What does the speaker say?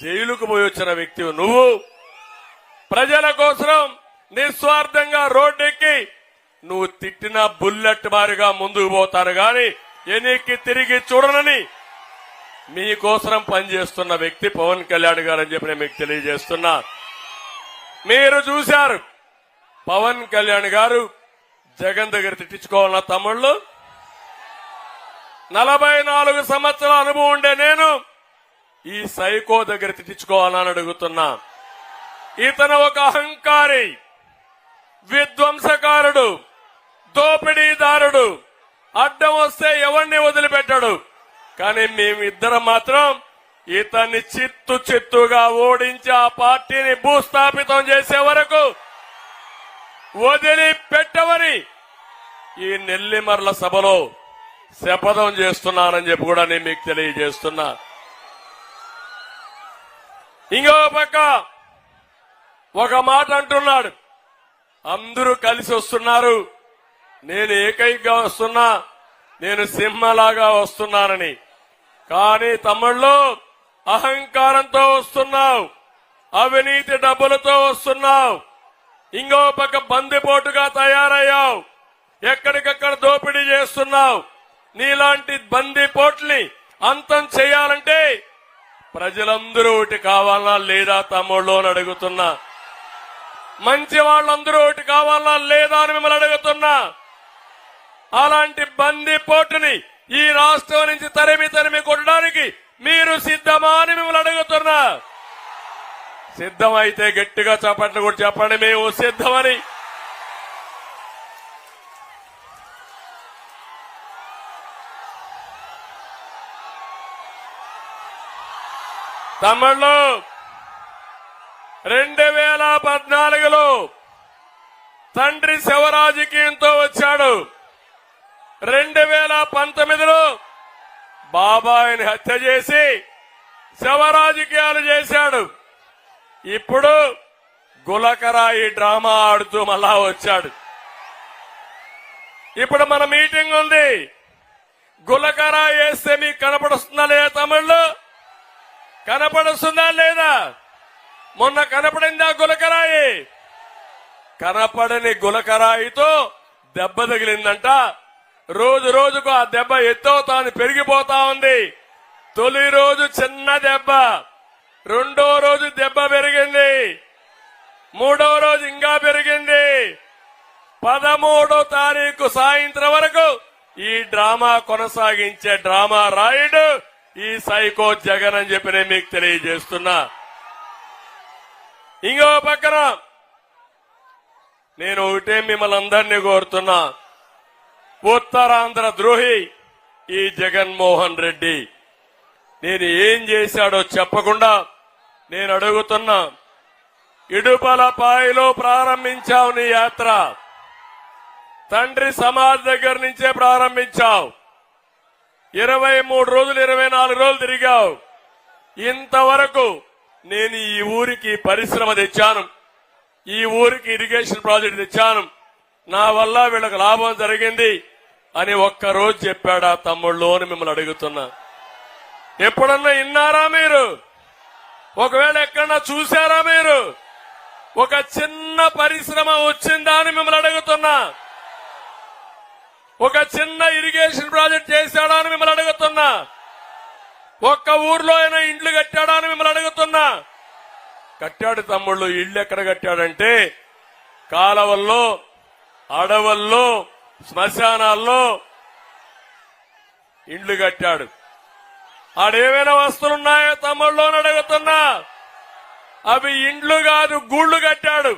జైలుకు పోయి వచ్చిన వ్యక్తి నువ్వు ప్రజల కోసం నిస్వార్థంగా రోడ్డెక్కి నువ్వు తిట్టిన బుల్లెట్ మారిగా ముందుకు పోతారు గాని ఎన్నికకి తిరిగి చూడనని మీకోసం పనిచేస్తున్న వ్యక్తి పవన్ కళ్యాణ్ గారు అని చెప్పి నేను మీకు తెలియజేస్తున్నా. మీరు చూశారు పవన్ కళ్యాణ్ గారు జగన్ దగ్గర తిట్టించుకోవాలన్న తమ్ముళ్ళు 44 సంవత్సరాల అనుభవం ఉండే నేను ఈ సైకో దగ్గర తిట్టించుకోవాలని అడుగుతున్నా. ఇతను ఒక అహంకారి, విధ్వంసకారుడు, దోపిడీదారుడు, అడ్డం వస్తే ఎవరిని వదిలిపెట్టాడు. కానీ మేమిద్దరం మాత్రం ఇతన్ని చిత్తుగా ఓడించి ఆ పార్టీని భూస్థాపితం చేసే వరకు వదిలిపెట్టవని ఈ నెల్లిమర్ల సభలో శపథం చేస్తున్నానని చెప్పి కూడా నేను మీకు తెలియజేస్తున్నా. ఇంకో పక్క ఒక మాట అంటున్నాడు, అందరూ కలిసి వస్తున్నారు, నేను ఏకైకగా వస్తున్నా, నేను సింహలాగా వస్తున్నానని. కానీ తమ్ముళ్ళు అహంకారంతో వస్తున్నావు, అవినీతి డబ్బులతో వస్తున్నావు, ఇంకో పక్క బందిపోటుగా తయారయ్యావు, ఎక్కడికక్కడ దోపిడీ చేస్తున్నావు. నీలాంటి బందిపోట్ని అంతం చేయాలంటే ప్రజలందరూ ఒకటి కావాలా లేదా తమ్ముళ్ళు అని అడుగుతున్నా. మంచి వాళ్ళందరూ ఒకటి కావాలా లేదా అని మిమ్మల్ని అడుగుతున్నా. అలాంటి బందిపోటుని ఈ రాష్ట్రం నుంచి తరిమి కొట్టడానికి మీరు సిద్ధమా అని మిమ్మల్ని అడుగుతున్నా. సిద్ధమైతే గట్టిగా చప్పట్లు కూడా చెప్పండి, మేము సిద్ధమని. తమ్ముళ్ళు 2014లో తండ్రి శివరాజకీయంతో వచ్చాడు. 2019లో బాబాయిని హత్య చేసి శివరాజకీయాలు చేశాడు. ఇప్పుడు గులకరాయి డ్రామా ఆడుతూ మళ్ళా వచ్చాడు. ఇప్పుడు మన మీటింగ్ ఉంది. గులకరాయి వేస్తే మీకు కనపడుస్తుందా లేదా తమ్ముళ్ళు? కనపడుస్తుందా లేదా? మొన్న కనపడిందా గులకరాయి? కనపడని గులకరాయితో దెబ్బ తగిలిందంట. రోజు రోజుకు ఆ దెబ్బ ఎత్తవుతాను పెరిగిపోతా ఉంది. తొలి రోజు చిన్న దెబ్బ, రెండో రోజు దెబ్బ పెరిగింది, మూడో రోజు ఇంకా పెరిగింది. 13వ తారీఖు సాయంత్రం వరకు ఈ డ్రామా కొనసాగించే డ్రామా రాయుడు ఈ సైకో జగన్ అని చెప్పి నేను మీకు తెలియజేస్తున్నా. ఇంకో పక్కన నేను ఒకటే మిమ్మల్ని అందరినీ కోరుతున్నా, ఉత్తరాంధ్ర ద్రోహి ఈ జగన్మోహన్ రెడ్డి. నేను ఏం చేశాడో చెప్పకుండా నేను అడుగుతున్నా. ఇడుపలపాయలో ప్రారంభించావు నీ యాత్ర, తండ్రి సమాజ్ దగ్గర నుంచే ప్రారంభించావు. 23 రోజులు 24 రోజులు తిరిగావు. ఇంతవరకు నేను ఈ ఊరికి పరిశ్రమ తెచ్చాను, ఈ ఊరికి ఇరిగేషన్ ప్రాజెక్ట్ తెచ్చాను, నా వల్ల వీళ్ళకి లాభం జరిగింది అని ఒక్కరోజు చెప్పాడా తమ్ముళ్ళు అని మిమ్మల్ని అడుగుతున్నా. ఎప్పుడన్నా విన్నారా మీరు? ఒకవేళ ఎక్కడన్నా చూశారా మీరు? ఒక చిన్న పరిశ్రమ వచ్చిందా అని మిమ్మల్ని అడుగుతున్నా. ఒక చిన్న ఇరిగేషన్ ప్రాజెక్ట్ చేశాడా అని మిమ్మల్ని అడుగుతున్నా. ఒక్క ఊర్లో అయినా ఇండ్లు కట్టాడా అని మిమ్మల్ని అడుగుతున్నా. కట్టాడు తమ్ముళ్ళు. ఇళ్లు ఎక్కడ కట్టాడంటే కాలవల్లో, అడవుల్లో, శ్మశానాల్లో ఇండ్లు కట్టాడు. ఆడేమైనా వస్తువులున్నాయో తమ్ముళ్ళు అని అడుగుతున్నా. అవి ఇండ్లు కాదు, గూళ్లు కట్టాడు.